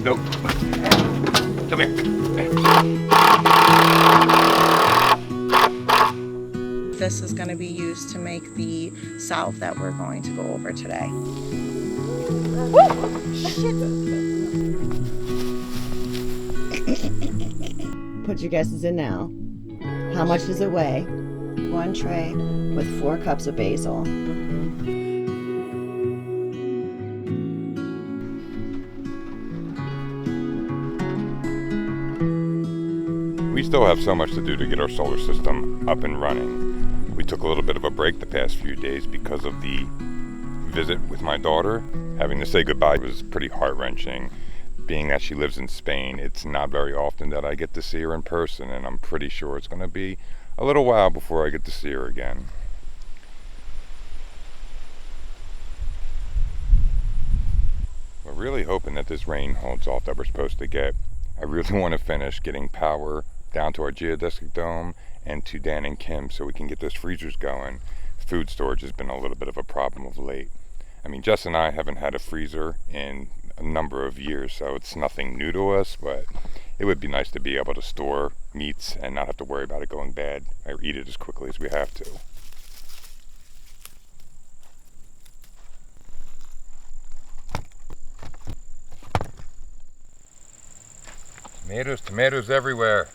Nope. Come here. This is going to be used to make the salve that we're going to go over today. Put your guesses in now. How much does it weigh? 1 tray with 4 cups of basil. We still have so much to do to get our solar system up and running. We took a little bit of a break the past few days because of the visit with my daughter. Having to say goodbye was pretty heart-wrenching. Being that she lives in Spain, it's not very often that I get to see her in person, and I'm pretty sure it's going to be a little while before I get to see her again. We're really hoping that this rain holds off that we're supposed to get. I really want to finish getting power down to our geodesic dome and to Dan and Kim so we can get those freezers going. Food storage has been a little bit of a problem of late. I mean, Jess and I haven't had a freezer in a number of years, so it's nothing new to us, but it would be nice to be able to store meats and not have to worry about it going bad or eat it as quickly as we have to. Tomatoes everywhere.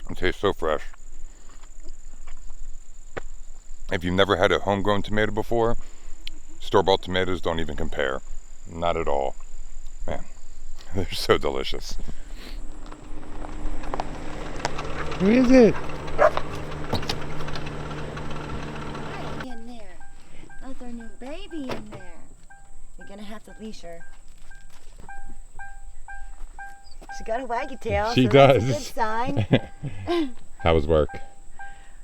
It tastes so fresh. If you've never had a homegrown tomato before, store-bought tomatoes don't even compare. Not at all. Man, they're so delicious. Who is it? In there. That's our new baby in there. You're gonna have to leash her. She got a waggy tail. She so does. That's a good sign. How was work?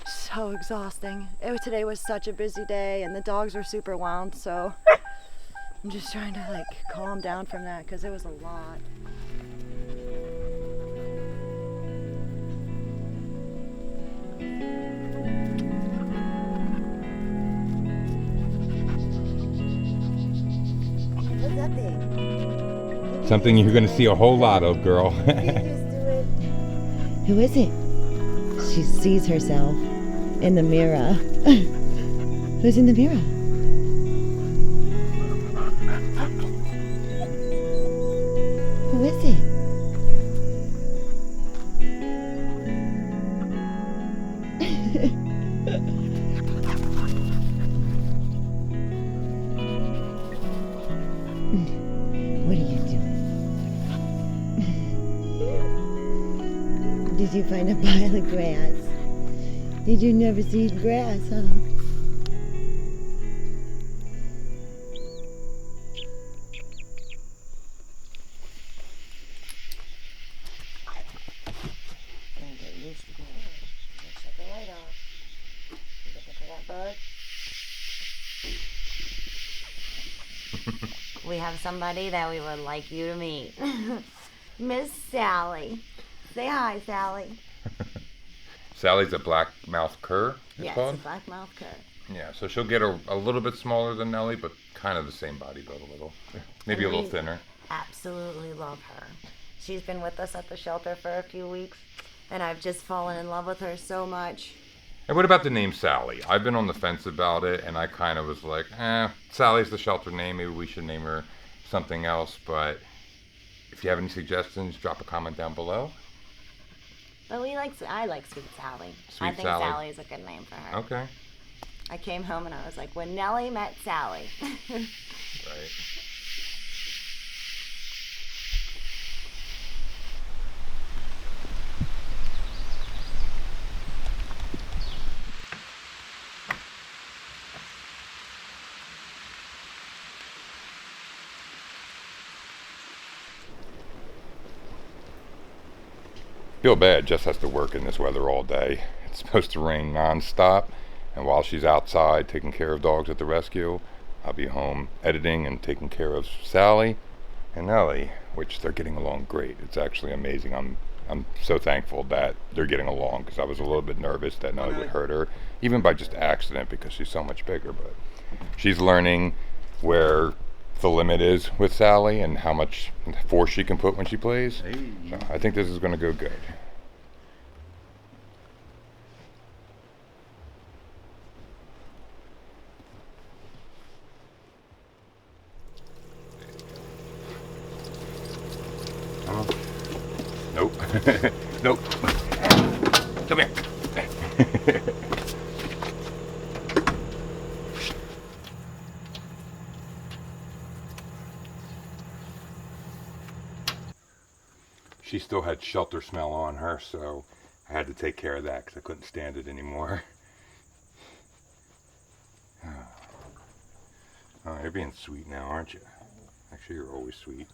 So exhausting. Today was such a busy day, and the dogs were super wound. So I'm just trying to calm down from that because it was a lot. What's that thing? Something you're going to see a whole lot of, girl. Who is it? She sees herself in the mirror. Who's in the mirror? Who is it? What are you doing? Did you find a pile of grass? Did you never see grass, huh? We have somebody that we would like you to meet. Miss Sally. Say hi, Sally. Sally's a black-mouthed cur, it's called? It's a black-mouthed cur. Yeah, so she'll get a little bit smaller than Nellie, but kind of the same body build a little. Maybe a little thinner. Absolutely love her. She's been with us at the shelter for a few weeks, and I've just fallen in love with her so much. And what about the name Sally? I've been on the fence about it, and I kind of was like, Sally's the shelter name. Maybe we should name her something else. But if you have any suggestions, drop a comment down below. But I like Sweet Sally. Sweet I think Sally. Sally is a good name for her. Okay. I came home and I was like, when Nellie met Sally. Right. Feel bad, Jess has to work in this weather all day. It's supposed to rain non-stop, and while she's outside taking care of dogs at the rescue, I'll be home editing and taking care of Sally and Nellie, which they're getting along great. It's actually amazing. I'm so thankful that they're getting along, because I was a little bit nervous that Nellie would hurt her, even by just accident, because she's so much bigger. But She's learning where the limit is with Sally and how much force she can put when she plays. So I think this is going to go good. Nope. Nope. Come here. She still had shelter smell on her, so I had to take care of that because I couldn't stand it anymore. Oh, you're being sweet now, aren't you? Actually, you're always sweet.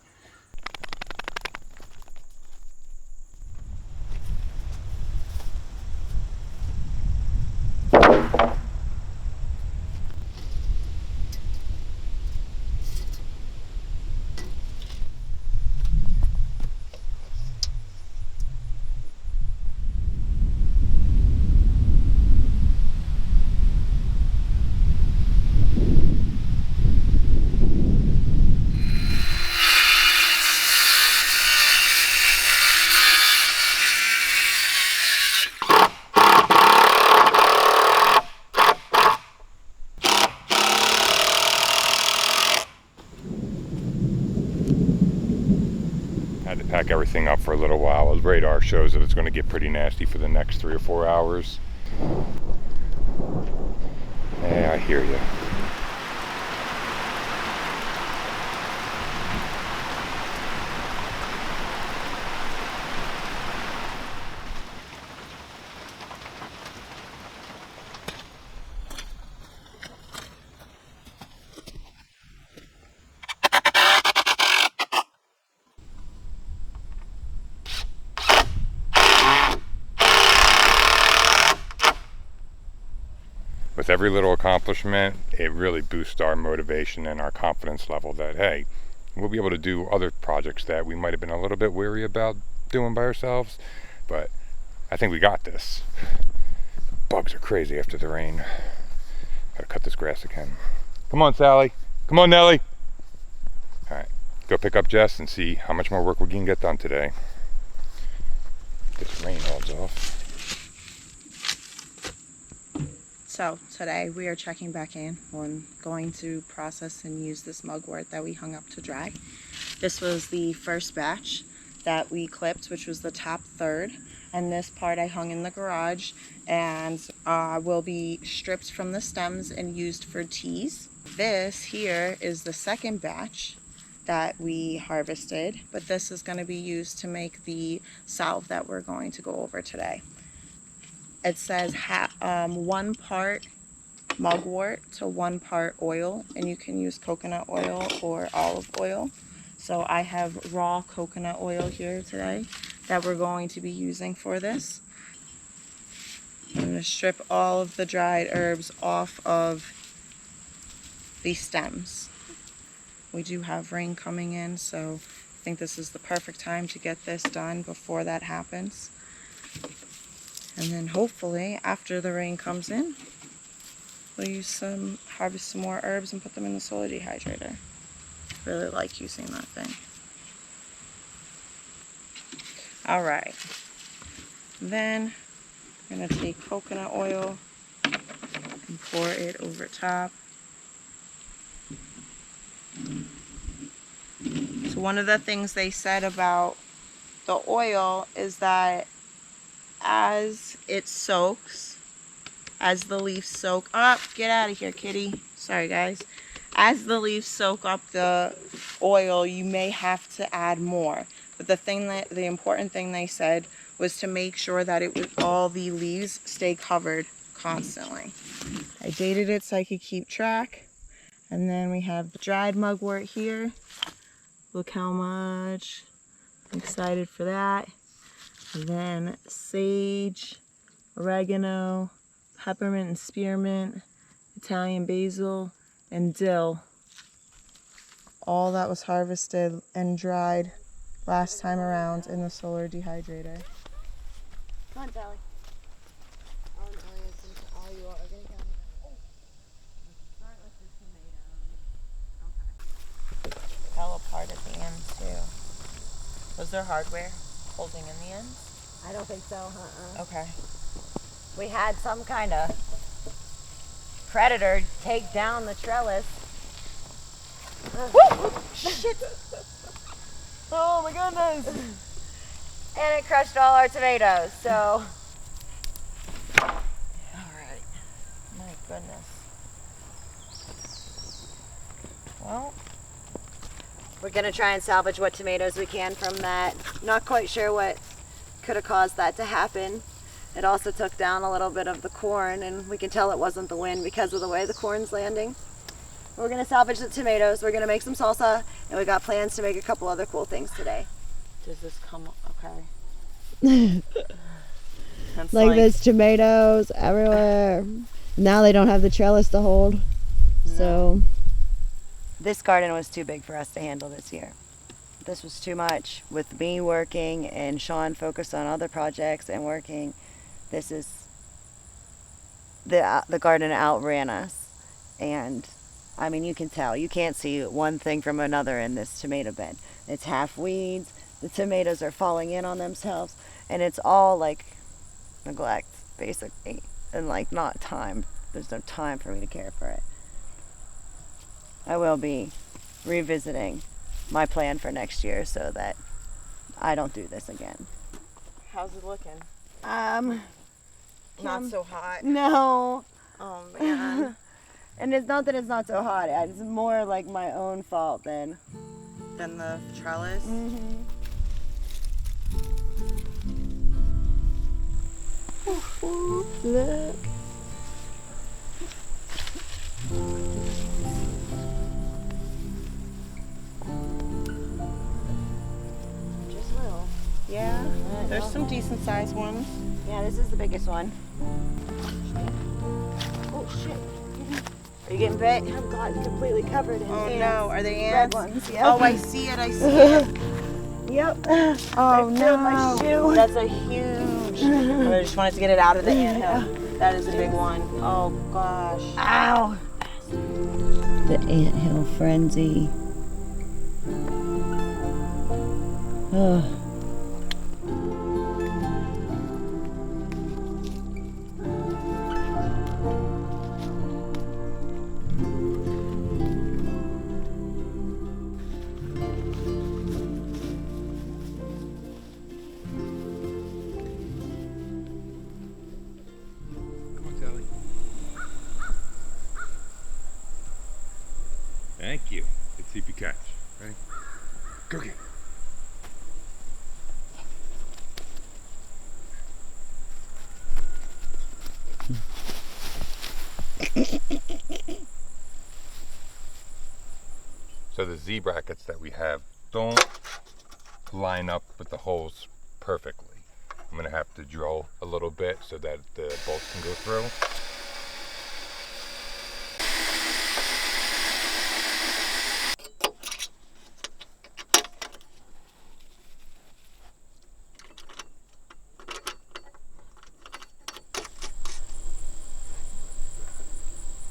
Had to pack everything up for a little while. The radar shows that it's going to get pretty nasty for the next 3 or 4 hours. Yeah, I hear you. With every little accomplishment, it really boosts our motivation and our confidence level that, hey, we'll be able to do other projects that we might have been a little bit weary about doing by ourselves, but I think we got this. The bugs are crazy after the rain. Gotta cut this grass again. Come on, Sally. Come on, Nellie. All right, go pick up Jess and see how much more work we can get done today. This rain holds off. So today we are checking back in on going to process and use this mugwort that we hung up to dry. This was the first batch that we clipped, which was the top third, and this part I hung in the garage and will be stripped from the stems and used for teas. This here is the second batch that we harvested, but this is going to be used to make the salve that we're going to go over today. It says 1 part mugwort to 1 part oil, and you can use coconut oil or olive oil. So I have raw coconut oil here today that we're going to be using for this. I'm going to strip all of the dried herbs off of the stems. We do have rain coming in, so I think this is the perfect time to get this done before that happens. And then hopefully after the rain comes in, we'll harvest some more herbs and put them in the solar dehydrator. Really like using that thing. All right. Then I'm gonna take coconut oil and pour it over top. So one of the things they said about the oil is that as it soaks, as the leaves soak up, get out of here, kitty. Sorry, guys. As the leaves soak up the oil, you may have to add more. But the important thing they said was to make sure that all the leaves stay covered constantly. I dated it so I could keep track. And then we have the dried mugwort here. Look how much. I'm excited for that. And then sage, oregano, peppermint and spearmint, Italian basil, and dill. All that was harvested and dried last time around in the solar dehydrator. Come on, Sally. All you are going to come. Start with this end too. Was there hardware holding in the end? I don't think so. Okay. We had some kind of predator take down the trellis. Woo! Shit! Oh my goodness! And it crushed all our tomatoes, so. Alright. My goodness. Well, We're gonna try and salvage what tomatoes we can from that. Not quite sure what could have caused that to happen. It also took down a little bit of the corn, and we can tell it wasn't the wind because of the way the corn's landing. We're gonna salvage the tomatoes, we're gonna make some salsa, and we got plans to make a couple other cool things today. does this come okay? It's Like there's tomatoes everywhere. Now they don't have the trellis to hold. So This garden was too big for us to handle this year. This was too much. With me working and Sean focused on other projects and working, this is, the garden outran us. And I mean, you can tell, you can't see one thing from another in this tomato bed. It's half weeds, the tomatoes are falling in on themselves, and it's all like neglect, basically, and like not time. There's no time for me to care for it. I will be revisiting my plan for next year so that I don't do this again. How's it looking? Not so hot. No. Oh man. And it's not that it's not so hot. It's more like my own fault than. Then the trellis. Look. Just little. Yeah. There's some decent sized ones. Yeah, this is the biggest one. Oh shit. Are you getting bit? Oh god, it's completely covered in Oh ants. no, are they Red ants? ones, yeah. Oh, I see it. I see it. Yep. Oh I filled my shoe. That's a huge. I just wanted to get it out of the anthill. That is a big one. Oh gosh. Ow. the anthill frenzy. Oh. Thank you. Let's see if you catch. Ready? Go get it. So the Z brackets that we have don't line up with the holes perfectly. I'm gonna have to drill a little bit so that the bolts can go through.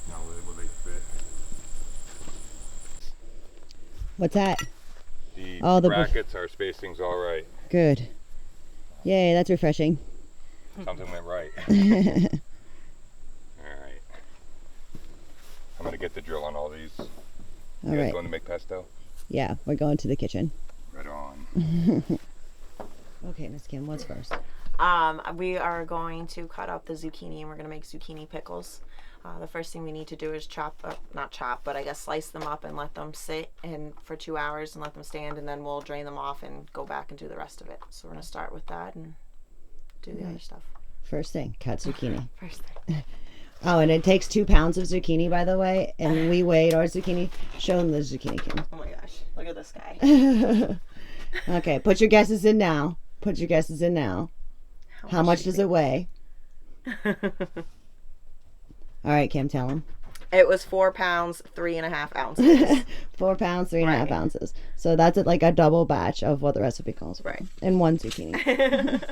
Now will they fit? What's that? The Oh, the brackets, our spacing's all right. Good. Yay, that's refreshing. Something went right. Alright. I'm gonna get the drill on all these. All You guys right. going to make pesto? Yeah, we're going to the kitchen. Right on. Okay, Miss Kim, what's first? We are going to cut up the zucchini and we're going to make zucchini pickles. The first thing we need to do is not chop, but I guess slice them up and let them sit for 2 hours and let them stand, and then we'll drain them off and go back and do the rest of it. So we're going to start with that and do the other stuff. First thing, cut zucchini. First thing. Oh, and it takes 2 pounds of zucchini, by the way. And we weighed our zucchini. Show them the zucchini, Kim. Oh my gosh, look at this guy. Okay, put your guesses in now. Put your guesses in now. How much does it weigh? All right, Kim, tell them. It was 4 pounds, 3.5 ounces. 4 pounds, 3.5 Right. ounces. So that's like a double batch of what the recipe calls for. Right. And 1 zucchini.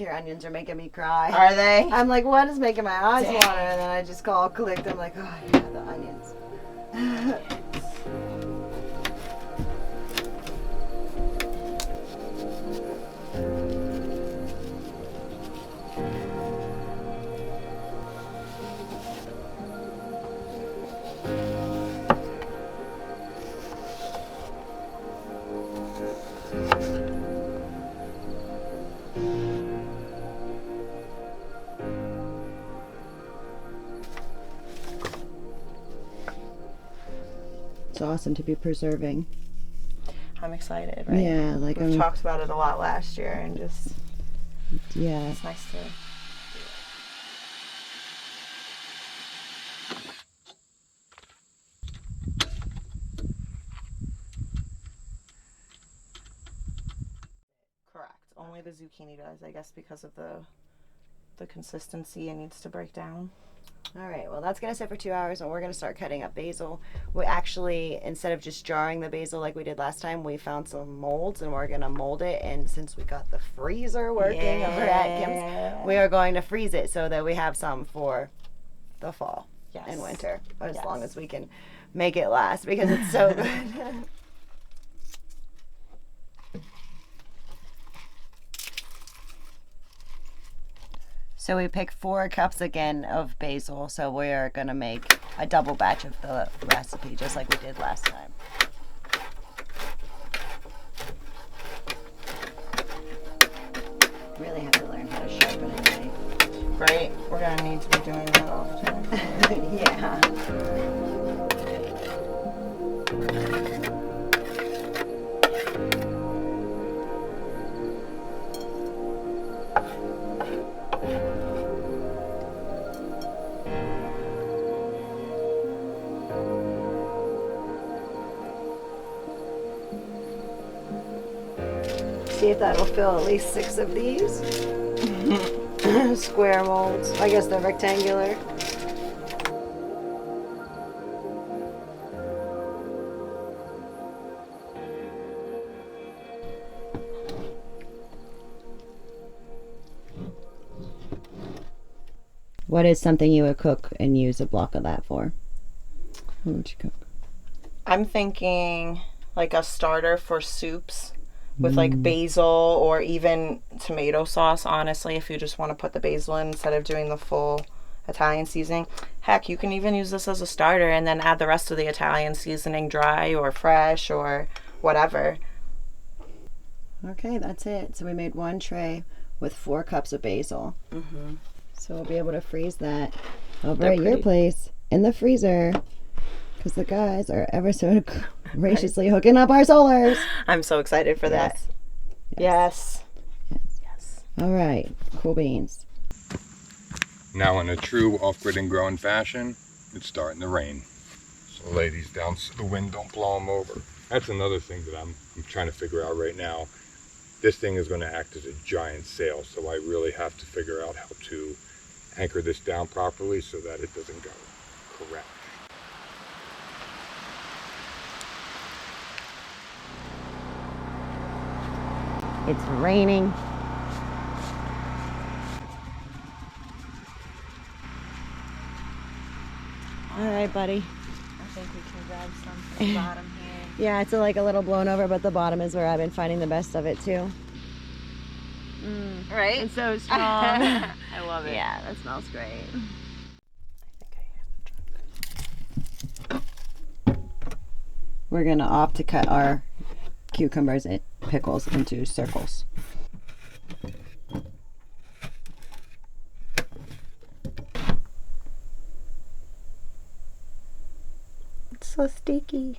skincare onions are making me cry. Are they? I'm like, what is making my eyes Dang. water? And then I just clicked. I'm like, oh yeah, the onions. It's awesome to be preserving. I'm excited, right? Yeah, like We've talked about it a lot last year, and just yeah. it's nice to. Correct. Only the zucchini does, I guess, because of the consistency it needs to break down. All right, well, that's going to sit for 2 hours, and we're going to start cutting up basil. We actually, instead of just jarring the basil like we did last time, we found some molds, and we're going to mold it. And since we got the freezer working over at Kim's, we are going to freeze it so that we have some for the fall and winter, as long as we can make it last, because it's so good. So we picked 4 cups again of basil, so we're going to make a double batch of the recipe, just like we did last time. Really have to learn how to sharpen a knife. Right? We're going to need to be doing that all the time. Yeah. See if that'll fill at least 6 of these. Square molds. I guess they're rectangular. What is something you would cook and use a block of that for? What would you cook? I'm thinking like a starter for soups with like basil or even tomato sauce, honestly, if you just want to put the basil in instead of doing the full Italian seasoning. Heck, you can even use this as a starter and then add the rest of the Italian seasoning dry or fresh or whatever. Okay, that's it. So we made 1 tray with 4 cups of basil. Mm-hmm. So we'll be able to freeze that over They're at your pretty. place in the freezer, because the guys are ever so graciously hooking up our solars. I'm so excited for that. Yes. Yes. All right, cool beans. Now, in a true off-grid and growing fashion, it's starting to rain. So ladies, down the wind, don't blow them over. That's another thing that I'm trying to figure out right now. This thing is going to act as a giant sail, so I really have to figure out how to anchor this down properly so that it doesn't go correct. It's raining. All right, buddy. I think we can grab some from the bottom here. Yeah, it's like a little blown over, but the bottom is where I've been finding the best of it too. Right? It's so strong. I love it. Yeah, that smells great. We're gonna opt to cut our cucumbers and pickles into circles. It's so sticky.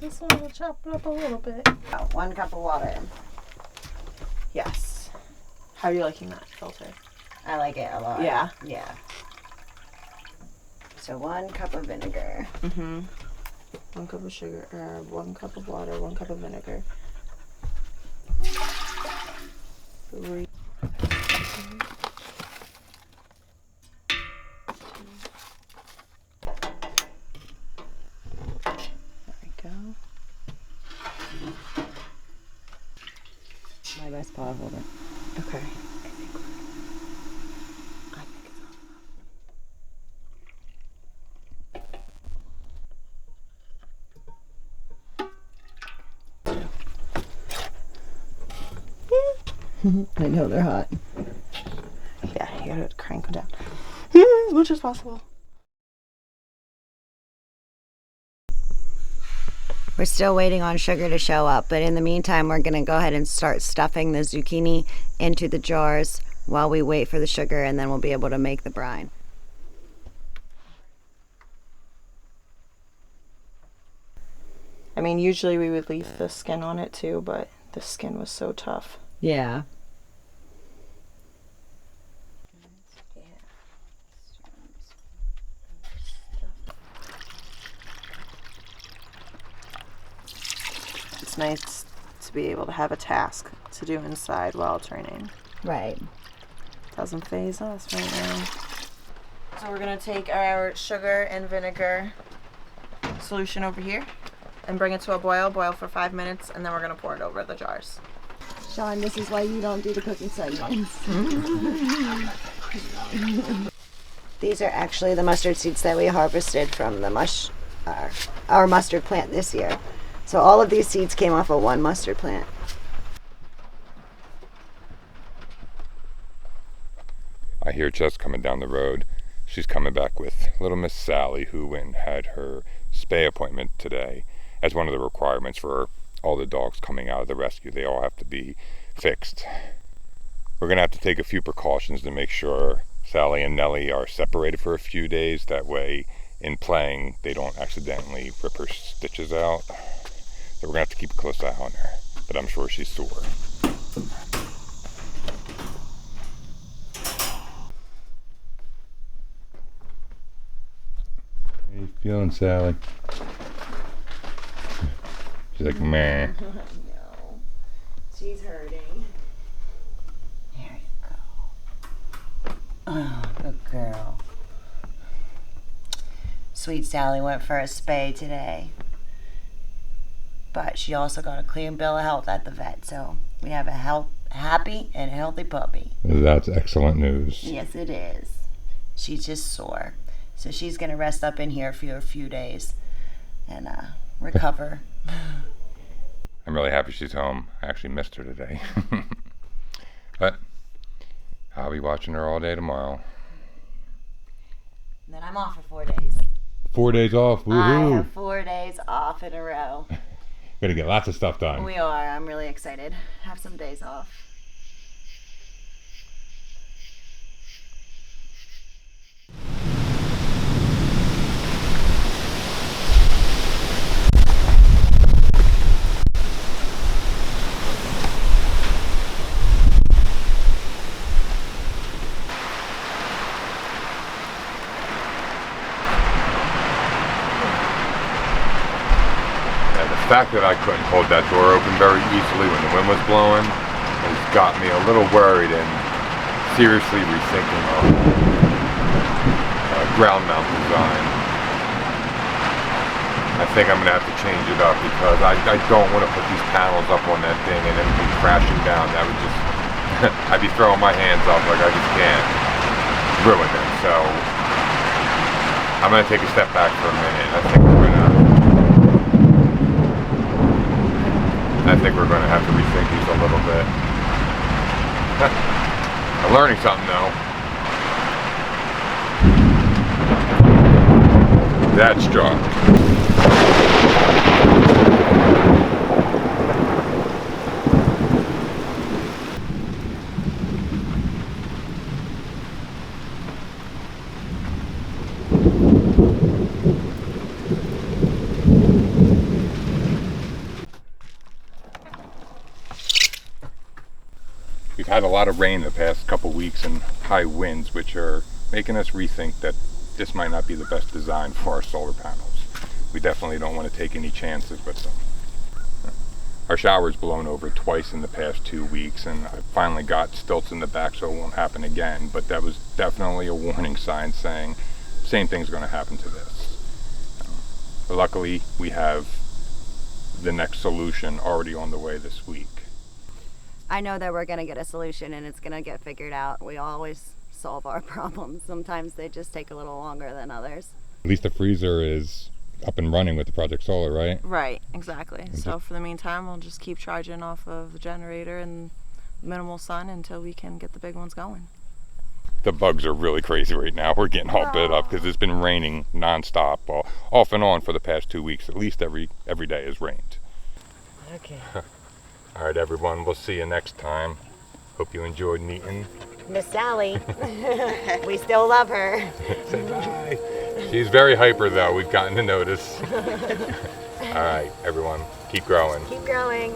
This one will chop it up a little bit. About 1 cup of water. Yes. How are you liking that filter? I like it a lot. Yeah. Yeah. So 1 cup of vinegar. Mm-hmm. 1 cup of sugar, 1 cup of water, 1 cup of vinegar. 3. There we go. nice pot holder. Okay. I know they're hot. Yeah, you gotta crank them down as much as possible. We're still waiting on sugar to show up, but in the meantime, we're going to go ahead and start stuffing the zucchini into the jars while we wait for the sugar, and then we'll be able to make the brine. I mean, usually we would leave the skin on it too, but the skin was so tough. Yeah. It's nice to be able to have a task to do inside while training. Right. Doesn't phase us right now. So we're gonna take our sugar and vinegar solution over here and bring it to a boil for 5 minutes, and then we're gonna pour it over the jars. Sean, this is why you don't do the cooking segments. These are actually the mustard seeds that we harvested from the our mustard plant this year. So all of these seeds came off of one mustard plant. I hear Jess coming down the road. She's coming back with little Miss Sally, who went and had her spay appointment today. As one of the requirements for all the dogs coming out of the rescue, they all have to be fixed. We're gonna have to take a few precautions to make sure Sally and Nellie are separated for a few days. That way, in playing, they don't accidentally rip her stitches out. So we're gonna have to keep a close eye on her, but I'm sure she's sore. How you feeling, Sally? She's like, meh. No, she's hurting. There you go. Oh, good girl. Sweet Sally went for a spay today. But she also got a clean bill of health at the vet, so we have a happy and healthy puppy. That's excellent news. Yes, it is. She's just sore. So she's going to rest up in here for a few days and recover. I'm really happy she's home. I actually missed her today. But I'll be watching her all day tomorrow. And then I'm off for 4 days. 4 days off, woohoo! I have 4 days off in a row. Gonna get lots of stuff done. We are. I'm really excited. Have some days off. The fact that I couldn't hold that door open very easily when the wind was blowing has got me a little worried and seriously rethinking our ground mount design. I think I'm going to have to change it up because I don't want to put these panels up on that thing and then be crashing down. That would just, I'd be throwing my hands up like I just can't ruin them. So I'm going to take a step back for a minute. I think we're going to have to rethink these a little bit. I'm learning something though. That's dropped. We've had a lot of rain the past couple weeks and high winds, which are making us rethink that this might not be the best design for our solar panels. We definitely don't want to take any chances with them. Our shower's blown over twice in the past 2 weeks, and I finally got stilts in the back so it won't happen again, but that was definitely a warning sign saying same thing's going to happen to this. But luckily, we have the next solution already on the way this week. I know that we're going to get a solution and it's going to get figured out. We always solve our problems. Sometimes they just take a little longer than others. At least the freezer is up and running with the Project Solar, right? Right, exactly. So for the meantime, we'll just keep charging off of the generator and minimal sun until we can get the big ones going. The bugs are really crazy right now. We're getting all bit up because it's been raining nonstop, well, off and on for the past 2 weeks. At least every day has rained. Okay. All right, everyone. We'll see you next time. Hope you enjoyed meeting Miss Sally. We still love her. Say bye. She's very hyper, though. We've gotten to notice. All right, everyone. Keep growing. Keep growing.